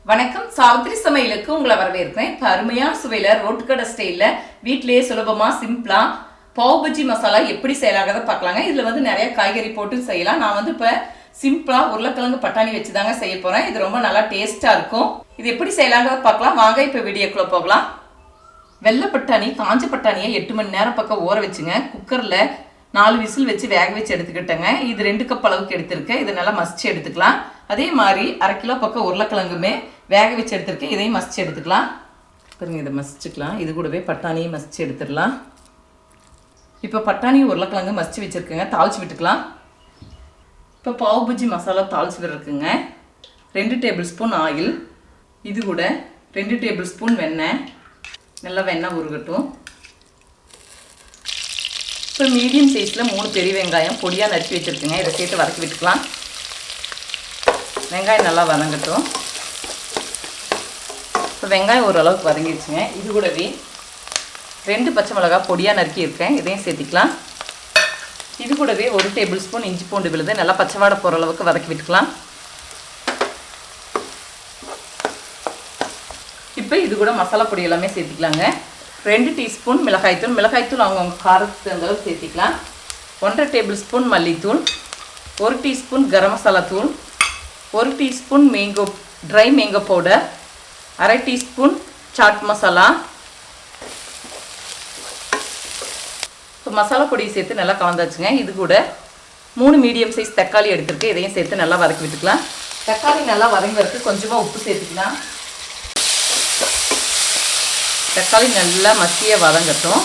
வணக்கம். சாவித்திரி சமையலுக்கு உங்களை வரவேற்கிறேன். இப்போ அருமையான சுவையில் ரோட்டுக்கடை ஸ்டைலில் வீட்டிலேயே சுலபமாக சிம்பிளாக பாவ் பஜ்ஜி மசாலா எப்படி செய்யலாங்கிறத பார்க்கலாங்க. இதில் வந்து நிறைய காய்கறி போட்டு செய்யலாம். நான் வந்து இப்போ சிம்பிளாக உருளைக்கிழங்கு பட்டாணி வச்சு தாங்க செய்ய போகிறேன். இது ரொம்ப நல்லா டேஸ்ட்டாக இருக்கும். இது எப்படி செய்யலாங்கிறத பார்க்கலாம் வாங்க. இப்போ வீடியோக்குள்ளே போகலாம். வெள்ளை பட்டாணி காஞ்ச பட்டாணியை 8 மணி நேரம் பக்கம் ஊற வச்சுங்க. குக்கரில் 4 விசில் வச்சு வேக வச்சு எடுத்துக்கிட்டேங்க. இது 2 கப் அளவுக்கு எடுத்திருக்கேன். இதை நல்லா மசிச்சு எடுத்துக்கலாம். அதே மாதிரி 1/2 கிலோ பக்கம் உருளைக்கிழங்குமே வேக வச்சு எடுத்துருக்கேன். இதையும் மசிச்சு எடுத்துக்கலாம். பாருங்க, இதை மசிச்சுக்கலாம். இது கூடவே பட்டாணியை மசிச்சு எடுத்துடலாம். இப்போ பட்டாணி உருளைக்கிழங்கு மசிச்சு வச்சுருக்கேங்க. தாளிச்சு விட்டுக்கலாம். இப்போ பாவ் பஜ்ஜி மசாலா தாளிச்சு விட்டுருக்குங்க. 2 டேபிள் ஸ்பூன் ஆயில், இது கூட 2 டேபிள் ஸ்பூன் வெண்ணெய். நல்லா வெண்ணெய் உருகட்டும். இப்போ மீடியம் சைஸில் 3 பெரிய வெங்காயம் பொடியாக நறுக்கி வச்சுருக்குங்க. இதை சேர்த்து வதக்கி விட்டுக்கலாம். வெங்காயம் நல்லா வதங்கட்டும். இப்போ வெங்காயம் ஓரளவுக்கு வதங்கிடுச்சுங்க. இது கூடவே 2 பச்சை மிளகாய் பொடியாக நறுக்கி இருக்கேன். இதையும் சேர்த்திக்கலாம். இது கூடவே 1 டேபிள் ஸ்பூன் இஞ்சி பூண்டு விழுது நல்லா பச்சை வாடை போகிற அளவுக்கு வதக்கி விட்டுக்கலாம். இப்போ இது கூட மசாலா பொடி எல்லாமே சேர்த்திக்கலாங்க. 2 டீஸ்பூன் மிளகாய்த்தூள். மிளகாய்த்தூள் அவங்கவுங்க காரத்துக்கு தகுந்த அளவுக்கு சேர்த்திக்கலாம். 1/2 டேபிள் ஸ்பூன் மல்லித்தூள், 1 டீஸ்பூன் கரம் மசாலா தூள், 1 teaspoon dry mango powder, 1/2 teaspoon chaat masala. இப்போ மசாலா பொடியை சேர்த்து நல்லா கலந்தாச்சுங்க. இது கூட 3 மீடியம் சைஸ் தக்காளி எடுத்துருக்கு. இதையும் சேர்த்து நல்லா வதக்கி விட்டுக்கலாம். தக்காளி நல்லா வதங்கிறதுக்கு கொஞ்சமாக உப்பு சேர்த்துக்கலாம். தக்காளி நல்லா மசியாக வதங்கட்டும்.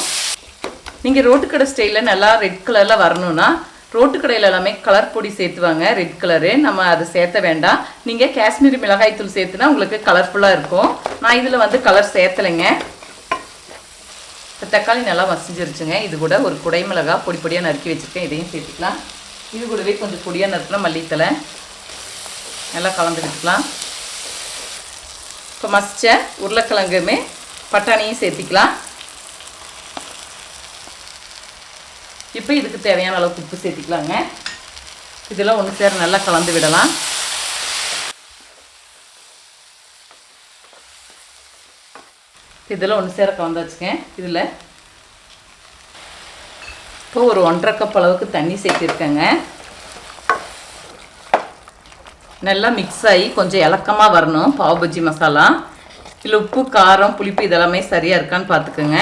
நீங்கள் ரோட்டுக்கடை ஸ்டைலில் நல்லா ரெட் கலரில் வரணும்னா ரோட்டுக்கடையில் எல்லாமே கலர் பொடி சேர்த்துவாங்க, ரெட் கலரு. நம்ம அதை சேர்த்த வேண்டாம். நீங்கள் காஷ்மீரி மிளகாய் தூள் சேர்த்துனா உங்களுக்கு கலர்ஃபுல்லாக இருக்கும். நான் இதில் வந்து கலர் சேர்த்தலைங்க. இப்போ தக்காளி நல்லா மசிஞ்சிருச்சுங்க. இது கூட ஒரு குடை மிளகாய் பொடி பொடியாக நறுக்கி வச்சுருக்கேன். இதையும் சேர்த்துக்கலாம். இது கூடவே கொஞ்சம் பொடியாக நறுக்கினா மல்லித்தலை நல்லா கலந்து விட்டுக்கலாம். இப்போ மசித்த உருளைக்கிழங்குமே பட்டாணியும் சேர்த்திக்கலாம். இப்போ இதுக்கு தேவையான அளவுக்கு உப்பு சேர்த்திக்கலாங்க. இதெல்லாம் ஒன்று சேர நல்லா கலந்து விடலாம். இதெல்லாம் ஒன்று சேர கலந்தாச்சுங்க. இதில் இப்போ ஒரு 1/2 கப் அளவுக்கு தண்ணி சேர்த்திருக்கேங்க. நல்லா மிக்ஸ் ஆகி கொஞ்சம் இலக்கமாக வரணும் பாவ் பஜ்ஜி மசாலா. இதில் உப்பு காரம் புளிப்பு இதெல்லாமே சரியாக இருக்கான்னு பார்த்துக்குங்க.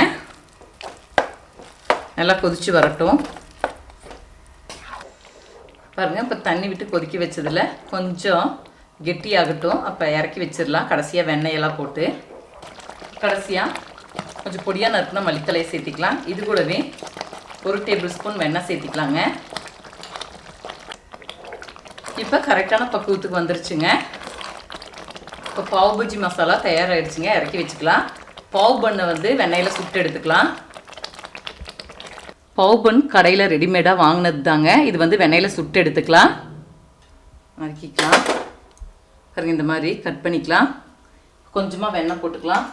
நல்லா கொதித்து வரட்டும். பாருங்கள், இப்போ தண்ணி விட்டு கொதிக்க வச்சதில் கொஞ்சம் கெட்டியாகட்டும். அப்போ இறக்கி வச்சிடலாம். கடைசியாக வெண்ணெயெல்லாம் போட்டு கடைசியாக கொஞ்சம் பொடியாக நறுக்குனா மல்லித்தலையை சேர்த்திக்கலாம். இது கூடவே 1 டேபிள் ஸ்பூன் வெண்ணெய் சேர்த்திக்கலாங்க. இப்போ கரெக்டான பக்குவத்துக்கு வந்துருச்சுங்க. இப்போ பாவ் பஜ்ஜி மசாலா தயாராகிடுச்சுங்க. இறக்கி வச்சுக்கலாம். பாவ் பண்ணை வந்து வெண்ணெயில் சுட்டு எடுத்துக்கலாம். பாவ் பன் கடையில் ரெடிமேடாக வாங்கினது தாங்க. இது வந்து வெண்ணெயில் சுட்டு எடுத்துக்கலாம். நறுக்கிக்கலாம். பாருங்க, இந்த மாதிரி கட் பண்ணிக்கலாம். கொஞ்சமாக வெண்ணெய் போட்டுக்கலாம்.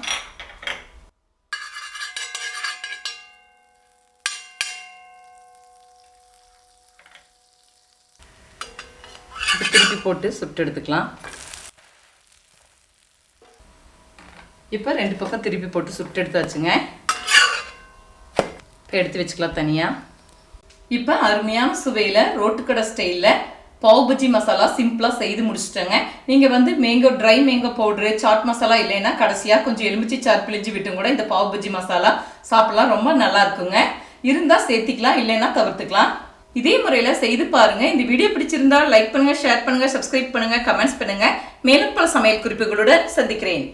திருப்பி போட்டு சுட்டு எடுத்துக்கலாம். இப்போ 2 பக்கம் திருப்பி போட்டு சுட்டு எடுத்தாச்சுங்க. இப்போ எடுத்து வச்சுக்கலாம் தனியாக. இப்போ அருமையான சுவையில் ரோட்டுக்கடை ஸ்டைலில் பாவ் பஜ்ஜி மசாலா சிம்பிளாக செய்து முடிச்சிட்டேங்க. நீங்கள் வந்து dry mango powder chaat masala இல்லைன்னா கடைசியாக கொஞ்சம் எலுமிச்சை சாறு பிழிஞ்சு விட்டும் கூட இந்த பாவ் பஜ்ஜி மசாலா சாப்பிடலாம். ரொம்ப நல்லா இருக்குங்க. இருந்தால் சேர்த்திக்கலாம், இல்லைன்னா தவிர்த்துக்கலாம். இதே முறையில் செய்து பாருங்கள். இந்த வீடியோ பிடிச்சிருந்தால் லைக் பண்ணுங்கள், ஷேர் பண்ணுங்கள், சப்ஸ்கிரைப் பண்ணுங்கள், கமெண்ட்ஸ் பண்ணுங்கள். மேலும் பல சமையல் குறிப்புகளுடன் சந்திக்கிறேன்.